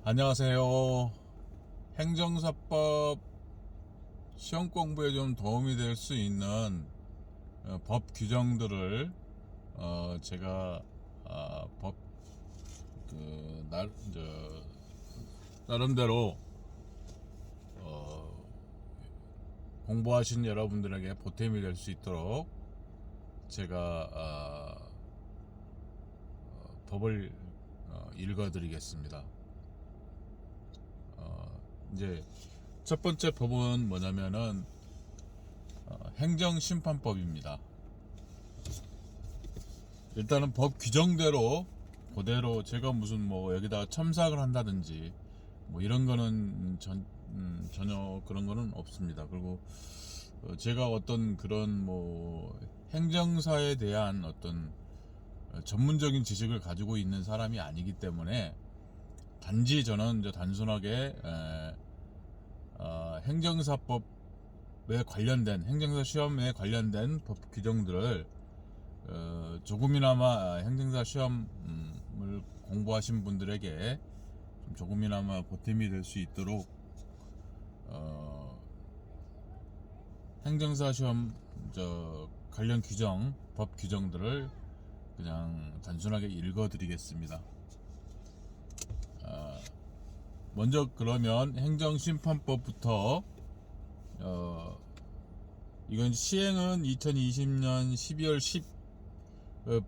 안녕하세요. 행정사법 시험 공부에 좀 도움이 될 수 있는 법 규정들을 제가 법 나름대로 공부하신 여러분들에게 보탬이 될 수 있도록 제가 법을 읽어드리겠습니다. 이제 첫 번째 법은 뭐냐면은 행정심판법입니다. 일단은 법 규정대로 그대로 제가 무슨 뭐 여기다가 첨삭을 한다든지 뭐 이런 거는 전혀 그런 거는 없습니다. 그리고 제가 어떤 그런 뭐 행정사에 대한 어떤 전문적인 지식을 가지고 있는 사람이 아니기 때문에 단지 저는 이제 단순하게 행정사법에 관련된 행정사 시험에 관련된 법 규정들을 조금이나마 행정사 시험을 공부하신 분들에게 조금이나마 보탬이 될 수 있도록 행정사 시험 관련 규정 법 규정들을 그냥 단순하게 읽어드리겠습니다. 먼저 그러면 행정심판법부터 이건 시행은 2020년 12월 10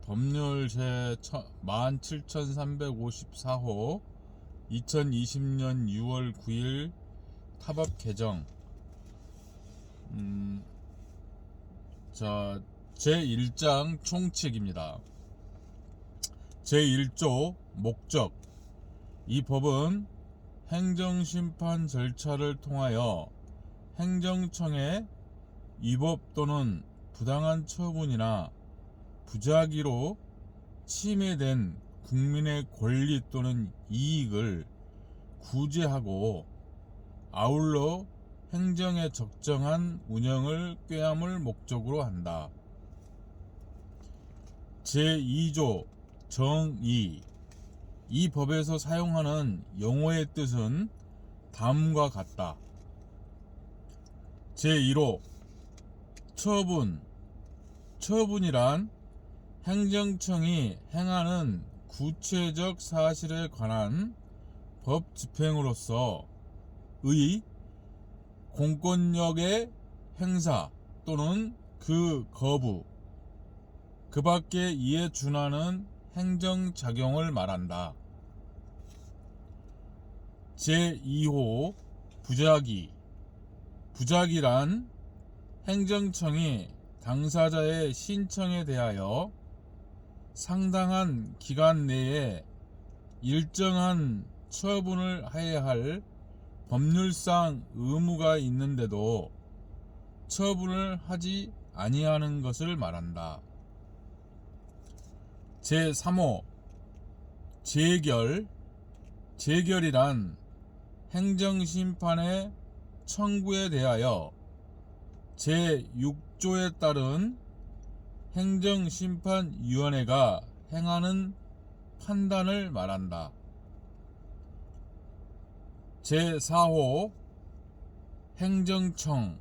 법률 제 17354호 2020년 6월 9일 타법 개정. 자, 제1장 총칙입니다. 제1조 목적. 이 법은 행정심판 절차를 통하여 행정청의 위법 또는 부당한 처분이나 부작위로 침해된 국민의 권리 또는 이익을 구제하고 아울러 행정의 적정한 운영을 꾀함을 목적으로 한다. 제2조 정의. 이 법에서 사용하는 용어의 뜻은 다음과 같다. 제1호 처분. 처분이란 행정청이 행하는 구체적 사실에 관한 법 집행으로서 의 공권력의 행사 또는 그 거부, 그 밖에 이에 준하는 행정작용을 말한다. 제2호 부작위. 부작위란 행정청이 당사자의 신청에 대하여 상당한 기간 내에 일정한 처분을 해야 할 법률상 의무가 있는데도 처분을 하지 아니하는 것을 말한다. 제3호 재결. 재결이란 행정심판의 청구에 대하여 제6조에 따른 행정심판위원회가 행하는 판단을 말한다. 제4호 행정청.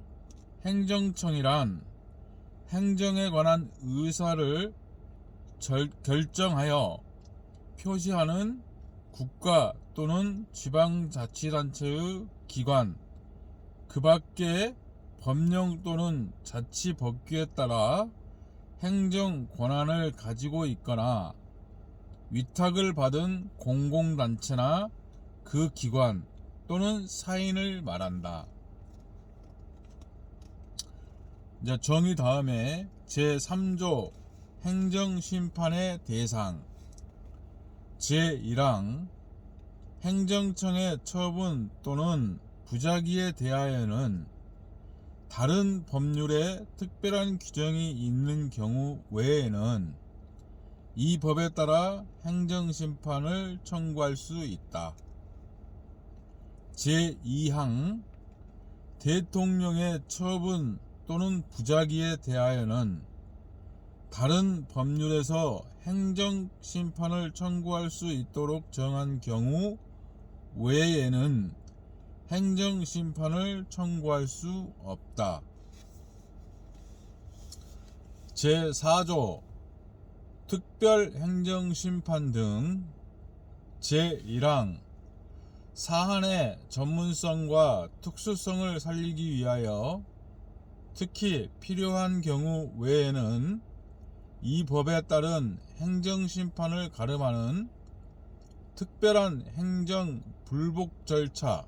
행정청이란 행정에 관한 의사를 결정하여 표시하는 국가 또는 지방자치단체의 기관, 그 밖의 법령 또는 자치법규에 따라 행정 권한을 가지고 있거나 위탁을 받은 공공단체나 그 기관 또는 사인을 말한다. 이제 정의 다음에 제3조 행정심판의 대상. 제1항 행정청의 처분 또는 부작위에 대하여는 다른 법률에 특별한 규정이 있는 경우 외에는 이 법에 따라 행정심판을 청구할 수 있다. 제2항 대통령의 처분 또는 부작위에 대하여는 다른 법률에서 행정심판을 청구할 수 있도록 정한 경우 외에는 행정심판을 청구할 수 없다. 제4조 특별행정심판 등 제1항 사안의 전문성과 특수성을 살리기 위하여 특히 필요한 경우 외에는 이 법에 따른 행정심판을 가름하는 특별한 행정 불복 절차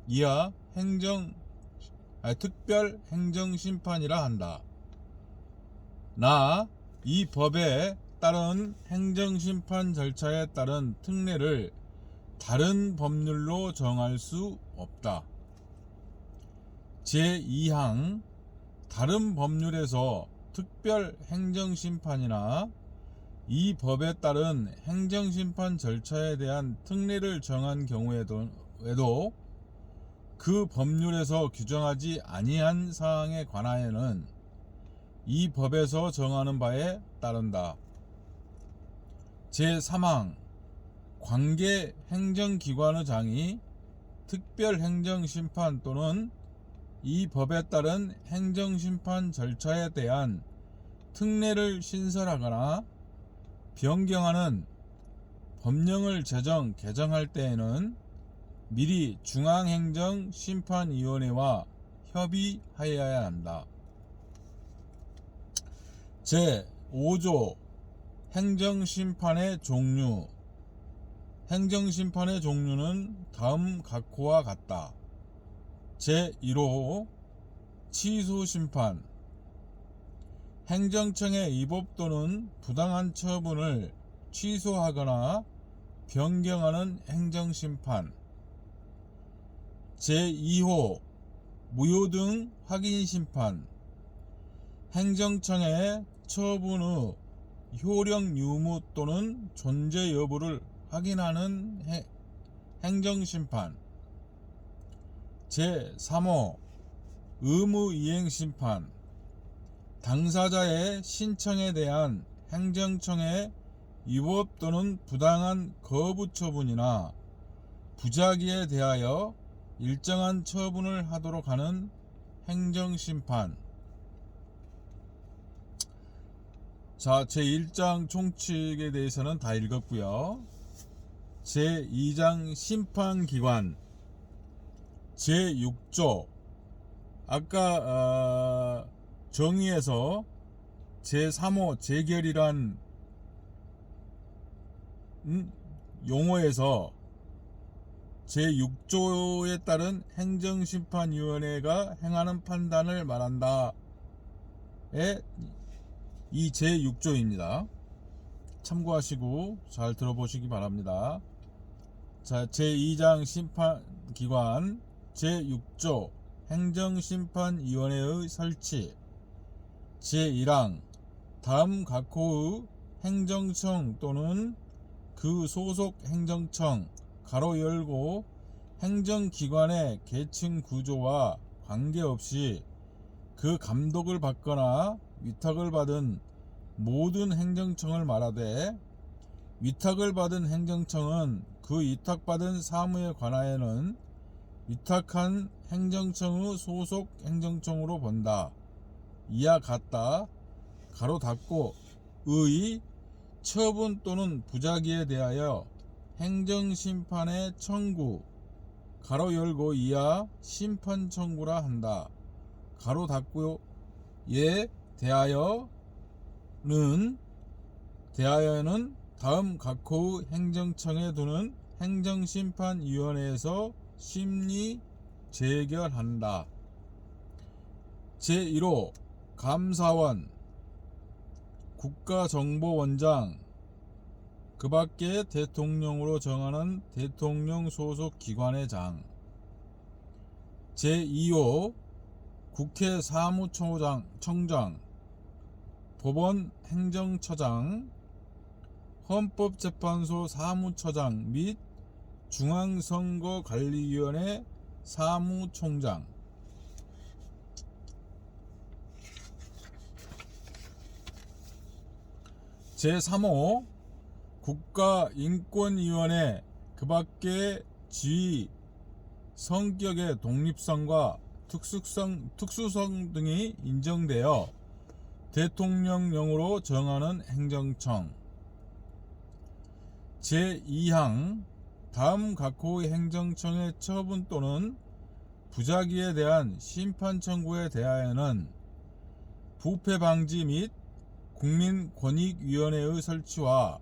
이하 특별 행정심판이라 한다. 나 이 법에 따른 행정심판 절차에 따른 특례를 다른 법률로 정할 수 없다. 제2항 다른 법률에서 특별 행정심판이나 이 법에 따른 행정심판 절차에 대한 특례를 정한 경우에도 그 법률에서 규정하지 아니한 사항에 관하여는 이 법에서 정하는 바에 따른다. 제3항 관계 행정기관의 장이 특별행정심판 또는 이 법에 따른 행정심판 절차에 대한 특례를 신설하거나 변경하는 법령을 개정할 때에는 미리 중앙행정심판위원회와 협의하여야 한다. 제5조 행정심판의 종류. 행정심판의 종류는 다음 각호와 같다. 제1호 취소심판. 행정청의 위법 또는 부당한 처분을 취소하거나 변경하는 행정심판. 제2호 무효등 확인심판. 행정청의 처분의 효력 유무 또는 존재 여부를 확인하는 행정심판. 제3호 의무이행심판. 당사자의 신청에 대한 행정청의 위법 또는 부당한 거부 처분이나 부작위에 대하여 일정한 처분을 하도록 하는 행정심판. 자, 제1장 총칙에 대해서는 다 읽었고요. 제2장 심판기관. 제6조 아까 정의에서 제3호 재결이란 용어에서 제6조에 따른 행정심판위원회가 행하는 판단을 말한다. 이 제6조입니다. 참고하시고 잘 들어보시기 바랍니다. 자, 제2장 심판기관 제6조 행정심판위원회의 설치. 제1항 다음 각호의 행정청 또는 그 소속 행정청 가로 열고 행정기관의 계층 구조와 관계없이 그 감독을 받거나 위탁을 받은 모든 행정청을 말하되, 위탁을 받은 행정청은 그 위탁받은 사무에 관하여는 위탁한 행정청의 소속 행정청으로 본다. 이와 같다. 가로 닫고 의 처분 또는 부작위에 대하여 행정심판의 청구 가로 열고 이하 심판 청구라 한다. 가로 닫고 에 대하여는 다음 각호의 행정청에 두는 행정심판위원회에서 심리 재결한다. 제1호 감사원 국가정보원장 그 밖에 대통령으로 정하는 대통령 소속 기관의 장. 제2호 국회 사무총장 법원 행정처장 헌법재판소 사무처장 및 중앙선거관리위원회 사무총장. 제3호 국가인권위원회 그 밖에 지위, 성격의 독립성과 특수성 등이 인정되어 대통령령으로 정하는 행정청. 제2항 다음 각호의 행정청의 처분 또는 부작위에 대한 심판 청구에 대하여는 부패 방지 및 국민권익위원회의 설치와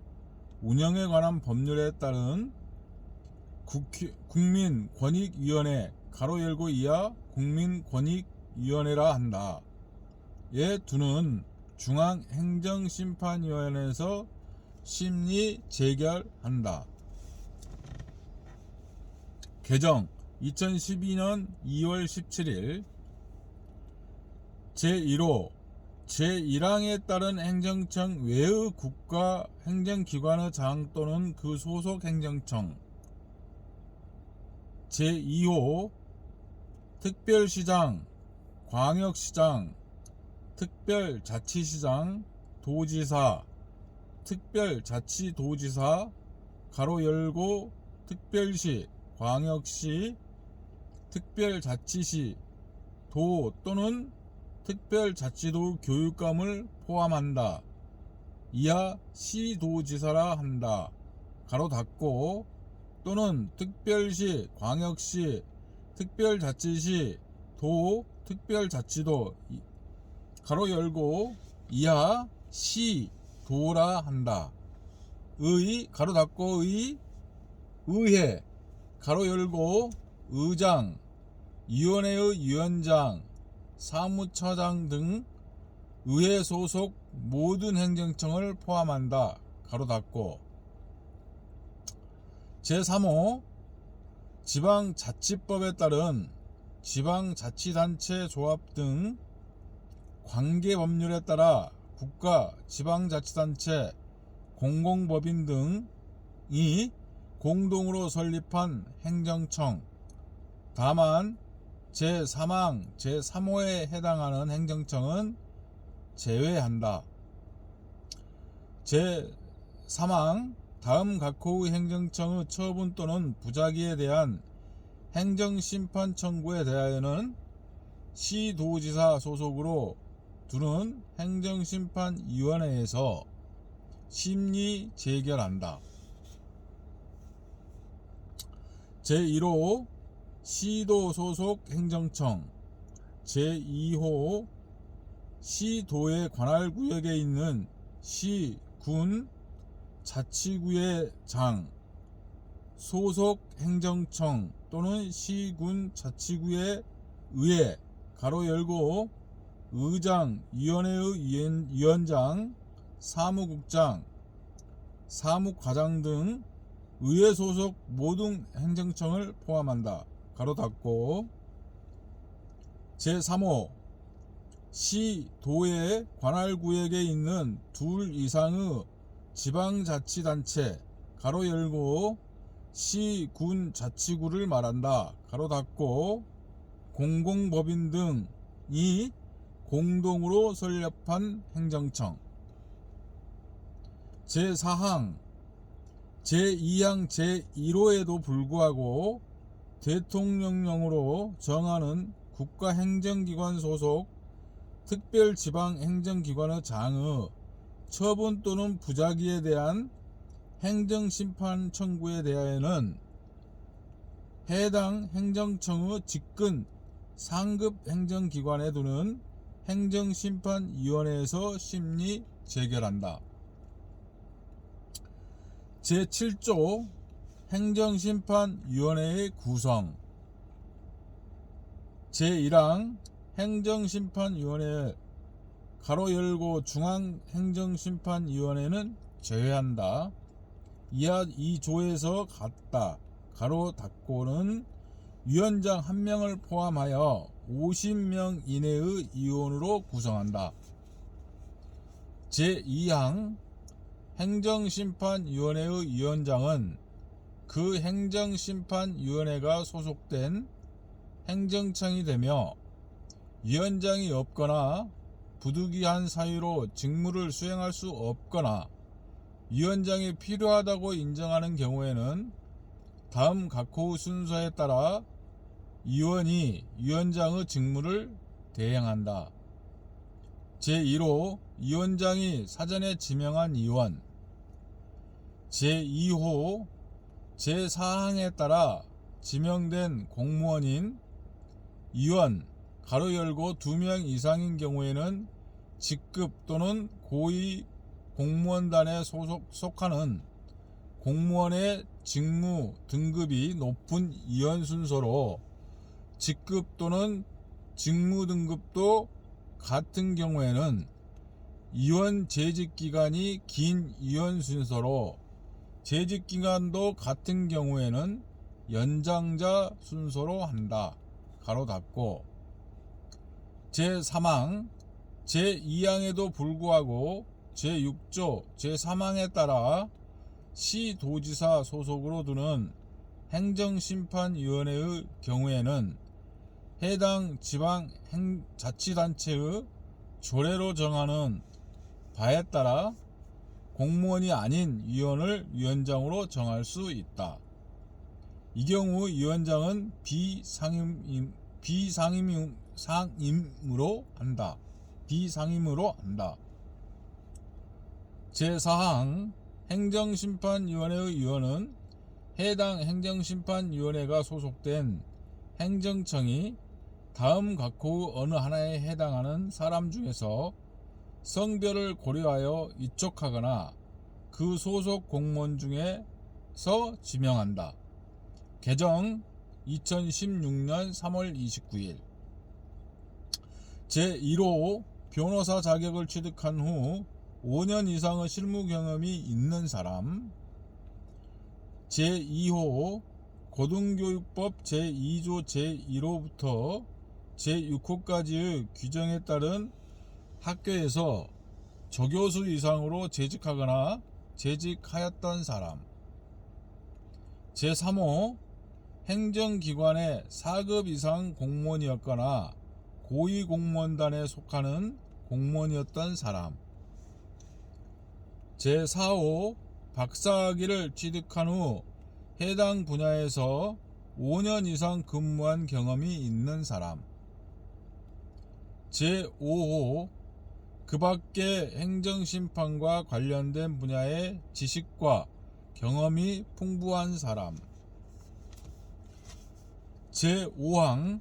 운영에 관한 법률에 따른 국민권익위원회 가로 열고 이하 국민권익위원회라 한다. 에 두는 중앙행정심판위원회에서 심리 재결한다. 개정 2012년 2월 17일 제1호 제1항에 따른 행정청 외의 국가 행정기관의 장 또는 그 소속 행정청. 제2호 특별시장, 광역시장, 특별자치시장, 도지사, 특별자치도지사 가로 열고 특별시, 광역시, 특별자치시, 도 또는 특별자치도 교육감을 포함한다. 이하 시도지사라 한다. 가로 닫고 또는 특별시, 광역시, 특별자치시, 도, 특별자치도 가로 열고 이하 시, 도라 한다. 의, 가로 닫고 의회, 가로 열고 의장, 위원회의 위원장, 사무처장 등 의회 소속 모든 행정청을 포함한다. 가로 닫고 제3호 지방자치법에 따른 지방자치단체 조합 등 관계법률에 따라 국가 지방자치단체 공공법인 등이 공동으로 설립한 행정청. 다만 제3항 제3호에 해당하는 행정청은 제외한다. 제3항 다음 각호의 행정청의 처분 또는 부작위에 대한 행정심판 청구에 대하여는 시도지사 소속으로 두는 행정심판위원회에서 심리 재결한다. 제1호 시도 소속 행정청. 제2호 시도의 관할구역에 있는 시, 군, 자치구의 장, 소속 행정청 또는 시, 군, 자치구의 의회 가로 열고 의장, 위원회의 위원장, 사무국장, 사무과장 등 의회 소속 모든 행정청을 포함한다. 가로 닫고 제3호 시, 도의 관할구역에 있는 둘 이상의 지방자치단체 가로 열고 시, 군, 자치구를 말한다. 가로 닫고 공공법인 등이 공동으로 설립한 행정청. 제4항 제2항 제1호에도 불구하고 대통령령으로 정하는 국가행정기관 소속 특별지방행정기관의 장의 처분 또는 부작위에 대한 행정심판 청구에 대하여는 해당 행정청의 직근 상급 행정기관에 두는 행정심판위원회에서 심리 재결한다. 제7조 행정심판위원회의 구성. 제1항 행정심판위원회 가로 열고 중앙행정심판위원회는 제외한다. 이하 2조에서 같다. 가로 닫고는 위원장 1명을 포함하여 50명 이내의 위원으로 구성한다. 제2항 행정심판위원회의 위원장은 그 행정심판위원회가 소속된 행정청이 되며 위원장이 없거나 부득이한 사유로 직무를 수행할 수 없거나 위원장이 필요하다고 인정하는 경우에는 다음 각호 순서에 따라 위원이 위원장의 직무를 대행한다. 제1호 위원장이 사전에 지명한 위원. 제2호 제4항에 따라 지명된 공무원인 위원 가로 열고 2명 이상인 경우에는 직급 또는 고위 공무원단에 속하는 공무원의 직무 등급이 높은 위원 순서로 직급 또는 직무 등급도 같은 경우에는 위원 재직기간이 긴 위원 순서로 재직기간도 같은 경우에는 연장자 순서로 한다. 가로 닫고 제3항 제2항에도 불구하고 제6조 제3항에 따라 시도지사 소속으로 두는 행정심판위원회의 경우에는 해당 지방자치단체의 조례로 정하는 바에 따라 공무원이 아닌 위원을 위원장으로 정할 수 있다. 이 경우 위원장은 비상임으로 한다. 제4항 행정심판위원회의 위원은 해당 행정심판위원회가 소속된 행정청이 다음 각호의 어느 하나에 해당하는 사람 중에서 성별을 고려하여 위촉하거나 그 소속 공무원 중에서 지명한다. 개정 2016년 3월 29일 제1호 변호사 자격을 취득한 후 5년 이상의 실무 경험이 있는 사람. 제2호 고등교육법 제2조 제1호부터 제6호까지의 규정에 따른 학교에서 조교수 이상으로 재직하거나 재직하였던 사람. 제3호 행정기관의 4급 이상 공무원이었거나 고위공무원단에 속하는 공무원이었던 사람. 제4호 박사학위를 취득한 후 해당 분야에서 5년 이상 근무한 경험이 있는 사람. 제5호 그 밖의 행정심판과 관련된 분야의 지식과 경험이 풍부한 사람. 제5항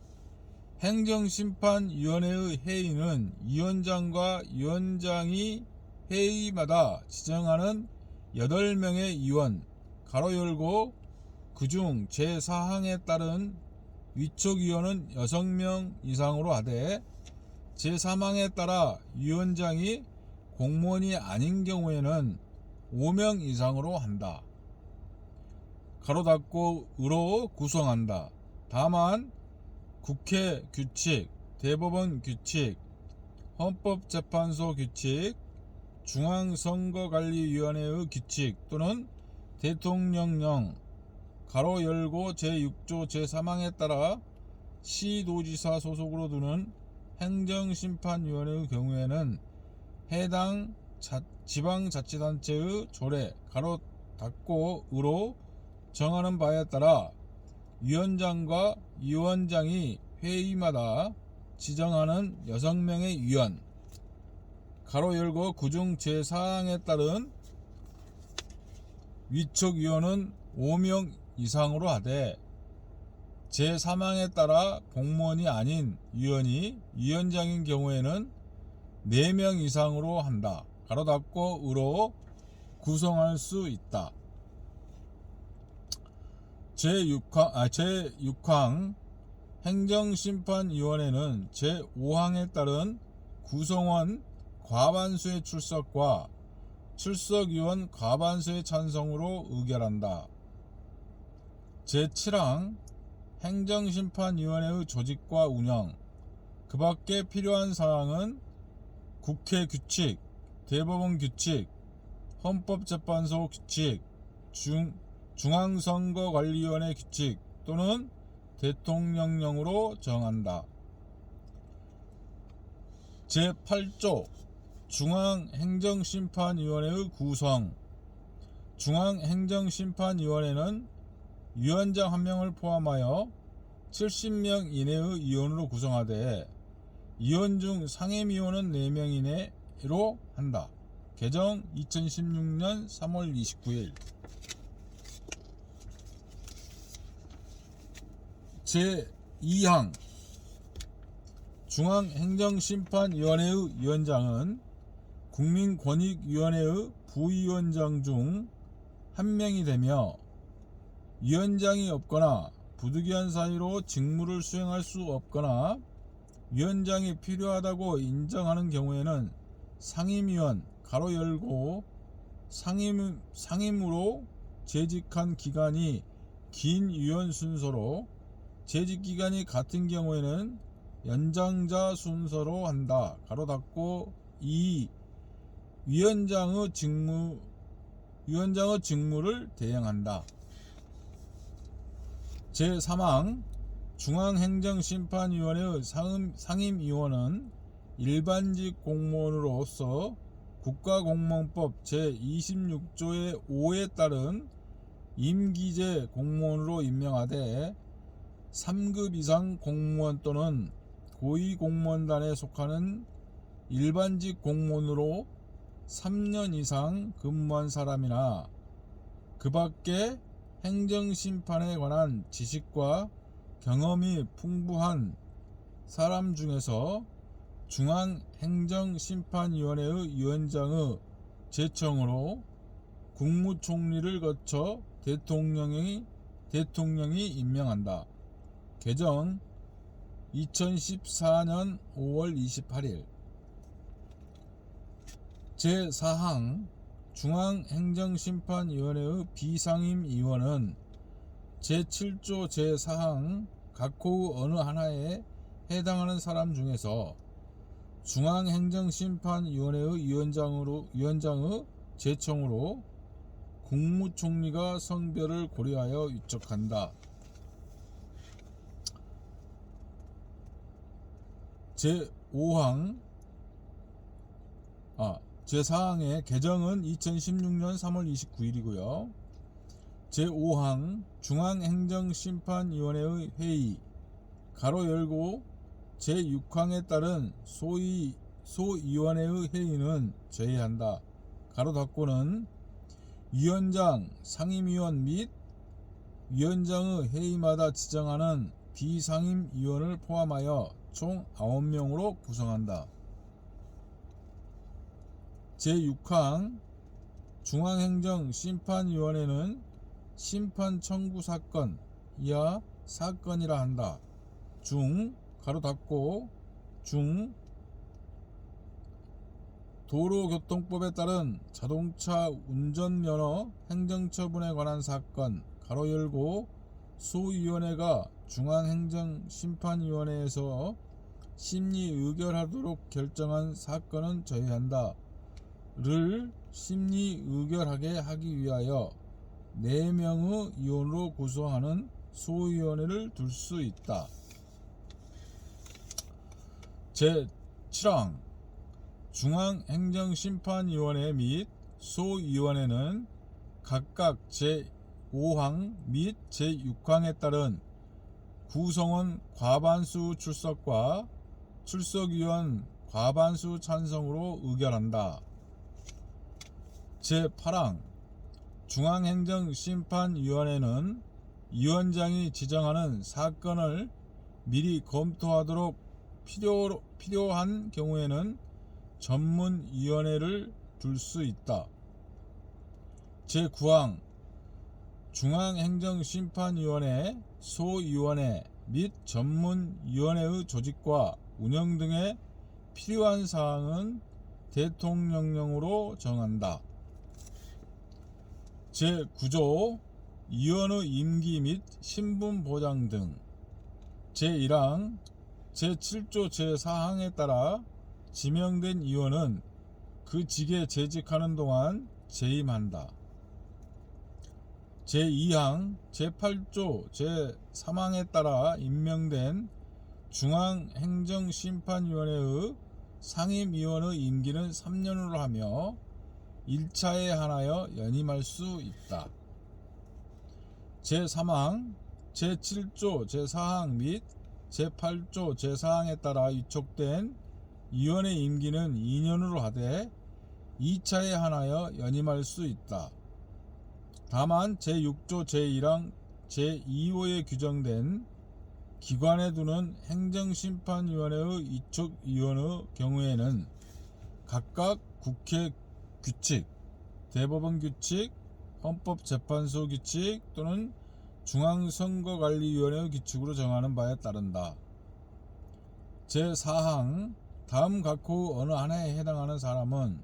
행정심판위원회의 회의는 위원장과 위원장이 회의마다 지정하는 8명의 위원 가로 열고 그중 제4항에 따른 위촉위원은 6명 이상으로 하되 제3항에 따라 위원장이 공무원이 아닌 경우에는 5명 이상으로 한다. 가로 닫고 으로 구성한다. 다만 국회 규칙, 대법원 규칙, 헌법재판소 규칙, 중앙선거관리위원회의 규칙 또는 대통령령 가로 열고 제6조 제3항에 따라 시도지사 소속으로 두는 행정심판위원회의 경우에는 해당 지방자치단체의 조례 가로 닫고 으로 정하는 바에 따라 위원장과 위원장이 회의마다 지정하는 6명의 위원 가로 열고 그중 제4항에 따른 위촉위원은 5명 이상으로 하되 제3항에 따라 공무원이 아닌 위원이 위원장인 경우에는 4명 이상으로 한다. 가로 닫고 으로 구성할 수 있다. 제6항 행정심판위원회는 제5항에 따른 구성원 과반수의 출석과 출석위원 과반수의 찬성으로 의결한다. 제7항 행정심판위원회의 조직과 운영 그 밖에 필요한 사항은 국회 규칙, 대법원 규칙, 헌법재판소 규칙, 중앙선거관리위원회 규칙 또는 대통령령으로 정한다. 제8조 중앙행정심판위원회의 구성 중앙행정심판위원회는 위원장 1명을 포함하여 70명 이내의 위원으로 구성하되 위원 중 상임위원은 4명 이내로 한다. 개정 2016년 3월 29일. 제2항 중앙행정심판위원회의 위원장은 국민권익위원회의 부위원장 중 1명이 되며 위원장이 없거나 부득이한 사유로 직무를 수행할 수 없거나 위원장이 필요하다고 인정하는 경우에는 상임위원 가로 열고 상임으로 재직한 기간이 긴 위원 순서로 재직기간이 같은 경우에는 연장자 순서로 한다. 가로 닫고 2. 위원장의 직무를 대행한다. 제3항 중앙행정심판위원회의 상임위원은 일반직 공무원으로서 국가공무원법 제26조의 5에 따른 임기제 공무원으로 임명하되 3급 이상 공무원 또는 고위공무원단에 속하는 일반직 공무원으로 3년 이상 근무한 사람이나 그 밖에 행정심판에 관한 지식과 경험이 풍부한 사람 중에서 중앙행정심판위원회의 위원장의 제청으로 국무총리를 거쳐 대통령이 임명한다. 개정 2014년 5월 28일. 제4항 중앙행정심판위원회의 비상임위원은 제7조 제4항 각호의 어느 하나에 해당하는 사람 중에서 중앙행정심판위원회의 위원장의 제청으로 국무총리가 성별을 고려하여 위촉한다. 제4항의 개정은 2016년 3월 29일이고요. 제5항 중앙행정심판위원회의 회의 가로 열고 제6항에 따른 소위원회의 회의는 제외한다. 가로 닫고는 위원장, 상임위원 및 위원장의 회의마다 지정하는 비상임위원을 포함하여 총 9명으로 구성한다. 제6항 중앙행정심판위원회는 심판 청구 사건 이하 사건이라 한다. 가로 닫고 도로교통법에 따른 자동차 운전면허 행정처분에 관한 사건 가로 열고 소위원회가 중앙행정심판위원회에서 심리 의결하도록 결정한 사건은 제외한다. 를 심리 의결하게 하기 위하여 4명의 위원으로 구성하는 소위원회를 둘 수 있다. 제7항 중앙행정심판위원회 및 소위원회는 각각 제5항 및 제6항에 따른 구성원 과반수 출석과 출석위원 과반수 찬성으로 의결한다. 제8항 중앙행정심판위원회는 위원장이 지정하는 사건을 미리 검토하도록 필요한 경우에는 전문위원회를 둘 수 있다. 제9항 중앙행정심판위원회, 소위원회 및 전문위원회의 조직과 운영 등에 필요한 사항은 대통령령으로 정한다. 제9조 위원의 임기 및 신분 보장 등. 제1항 제7조 제4항에 따라 지명된 위원은 그 직에 재직하는 동안 재임한다. 제2항 제8조 제3항에 따라 임명된 중앙행정심판위원회의 상임위원의 임기는 3년으로 하며 1차에 한하여 연임할 수 있다. 제3항, 제7조 제4항 및 제8조 제4항에 따라 위촉된 위원의 임기는 2년으로 하되 2차에 한하여 연임할 수 있다. 다만 제6조 제1항 제2호에 규정된 기관에 두는 행정심판위원회의 위촉위원의 경우에는 각각 국회 규칙, 대법원 규칙, 헌법재판소 규칙 또는 중앙선거관리위원회 규칙으로 정하는 바에 따른다. 제4항 다음 각호 어느 하나에 해당하는 사람은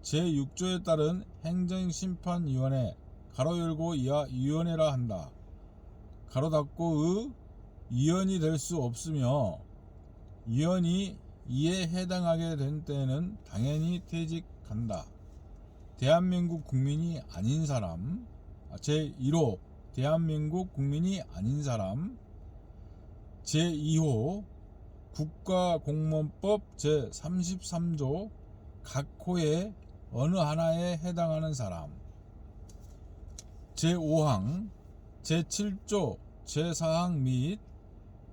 제6조에 따른 행정심판위원회 가로 열고 이하 위원회라 한다. 가로 닫고의 위원이 될 수 없으며 위원이 이에 해당하게 된 때에는 당연히 퇴직한다. 대한민국 국민이 아닌 사람, 제1호 대한민국 국민이 아닌 사람, 제2호 국가공무원법 제33조 각 호의 어느 하나에 해당하는 사람, 제5항 제7조 제4항 및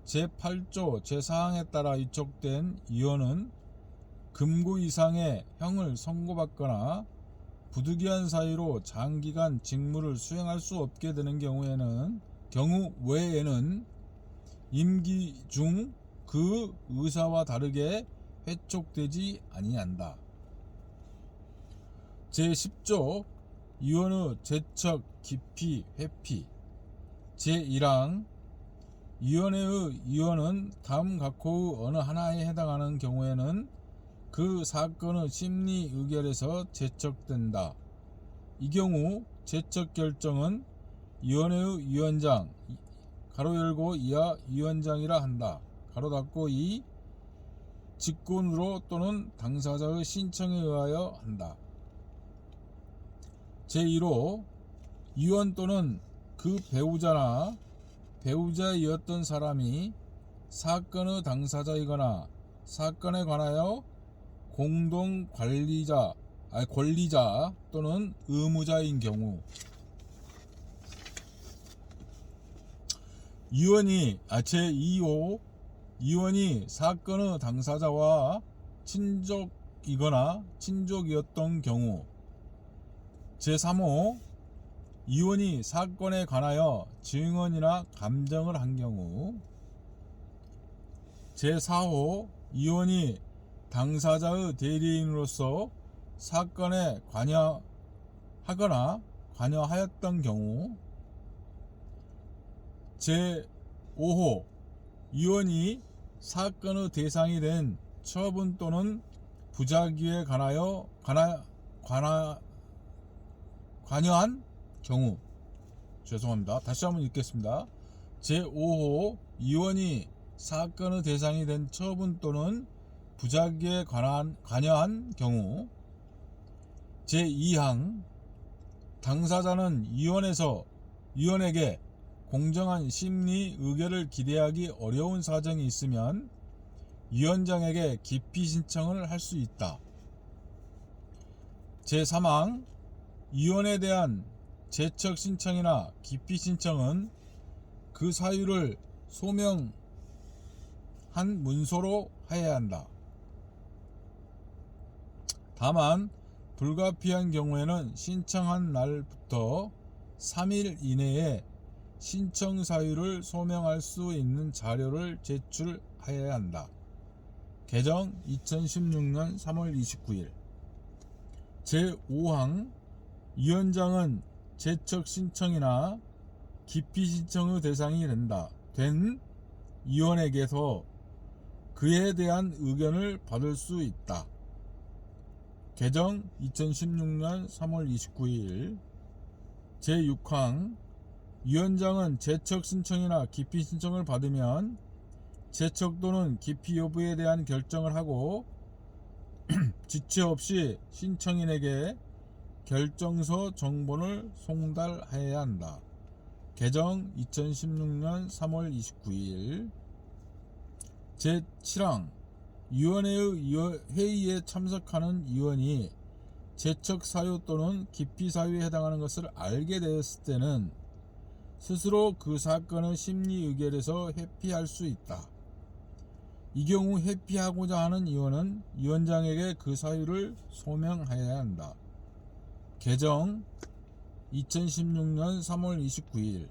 제8조 제4항에 따라 위촉된 위원은 금고 이상의 형을 선고받거나 부득이한 사유로 장기간 직무를 수행할 수 없게 되는 경우 외에는 임기 중 그 의사와 다르게 회촉되지 아니한다. 제10조 위원의 제척, 기피, 회피. 제1항 위원회의 위원은 다음 각호의 어느 하나에 해당하는 경우에는 그 사건의 심리 의결에서 제척된다. 이 경우 제척 결정은 위원회의 위원장 가로 열고 이하 위원장이라 한다. 가로 닫고 이 직권으로 또는 당사자의 신청에 의하여 한다. 제1호 위원 또는 그 배우자나 배우자이었던 사람이 사건의 당사자이거나 사건에 관하여 공동 권리자 또는 의무자인 경우 제2호 위원이 사건의 당사자와 친족이거나 친족이었던 경우 제3호 위원이 사건에 관하여 증언이나 감정을 한 경우 제4호 위원이 당사자의 대리인으로서 사건에 관여하거나 관여하였던 경우 제5호 위원이 사건의 대상이 된 처분 또는 부작위에 관여한 경우 죄송합니다. 다시 한번 읽겠습니다. 제5호 위원이 사건의 대상이 된 처분 또는 부작위에 관여한 경우 제2항 당사자는 위원에게 공정한 심리 의결을 기대하기 어려운 사정이 있으면 위원장에게 기피 신청을 할 수 있다. 제3항 위원에 대한 제척 신청이나 기피 신청은 그 사유를 소명한 문서로 해야 한다. 다만 불가피한 경우에는 신청한 날부터 3일 이내에 신청 사유를 소명할 수 있는 자료를 제출해야 한다. 개정 2016년 3월 29일. 제5항 위원장은 제척 신청이나 기피 신청의 대상이 된 위원에게서 그에 대한 의견을 받을 수 있다. 개정 2016년 3월 29일. 제6항 위원장은 제척 신청이나 기피 신청을 받으면 제척 또는 기피 여부에 대한 결정을 하고 지체 없이 신청인에게 결정서 정본을 송달해야 한다. 개정 2016년 3월 29일. 제7항 위원회의 회의에 참석하는 위원이 제척 사유 또는 기피 사유에 해당하는 것을 알게 되었을 때는 스스로 그 사건의 심리 의결에서 회피할 수 있다. 이 경우 회피하고자 하는 의원은 위원장에게 그 사유를 소명하여야 한다. 개정 2016년 3월 29일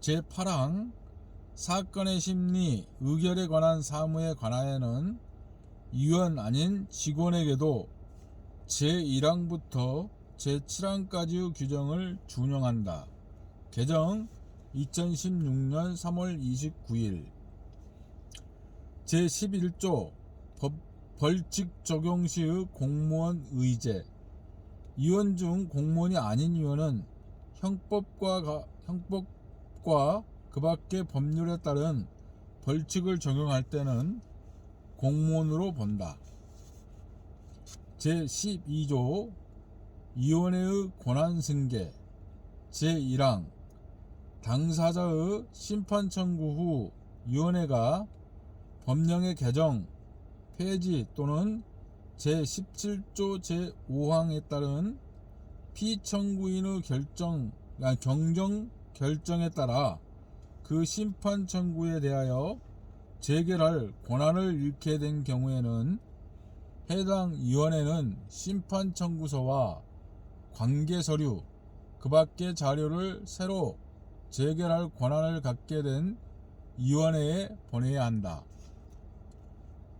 제8항 사건의 심리 의결에 관한 사무에 관하여는 위원 아닌 직원에게도 제1항부터 제7항까지의 규정을 준용한다. 개정 2016년 3월 29일 제11조 벌칙 적용 시의 공무원 의제. 위원 중 공무원이 아닌 위원은 형법과 그 밖의 법률에 따른 벌칙을 적용할 때는 공무원으로 본다. 제12조 위원회의 권한 승계. 제1항 당사자의 심판 청구 후 위원회가 법령의 개정, 폐지 또는 제17조 제5항에 따른 피청구인의 경정 결정에 따라 그 심판 청구에 대하여 재결할 권한을 잃게 된 경우에는 해당 위원회는 심판 청구서와 관계 서류, 그 밖의 자료를 새로 재결할 권한을 갖게 된 위원회에 보내야 한다.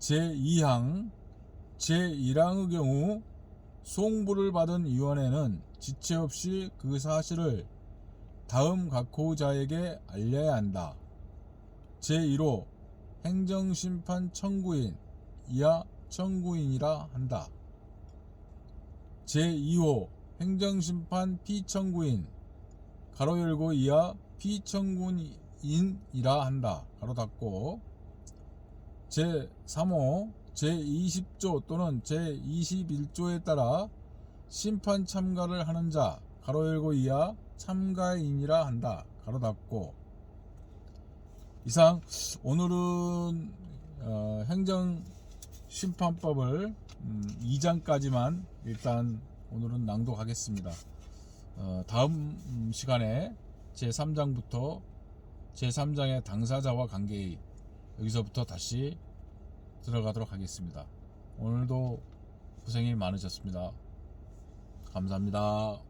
제2항 제1항의 경우 송부를 받은 위원회는 지체 없이 그 사실을 다음 각호자에게 알려야 한다. 제1호 행정심판 청구인 이하 청구인이라 한다. 제2호 행정심판 피청구인 가로 열고 이하 피청구인이라 한다. 가로 닫고 제3호 제20조 또는 제21조에 따라 심판 참가를 하는 자 가로 열고 이하 참가인이라 한다. 가로 닫고 이상 오늘은 행정심판법을 2장까지만 일단 오늘은 낭독하겠습니다. 다음 시간에 제3장부터 제3장의 당사자와 관계의 여기서부터 다시 들어가도록 하겠습니다. 오늘도 고생이 많으셨습니다. 감사합니다.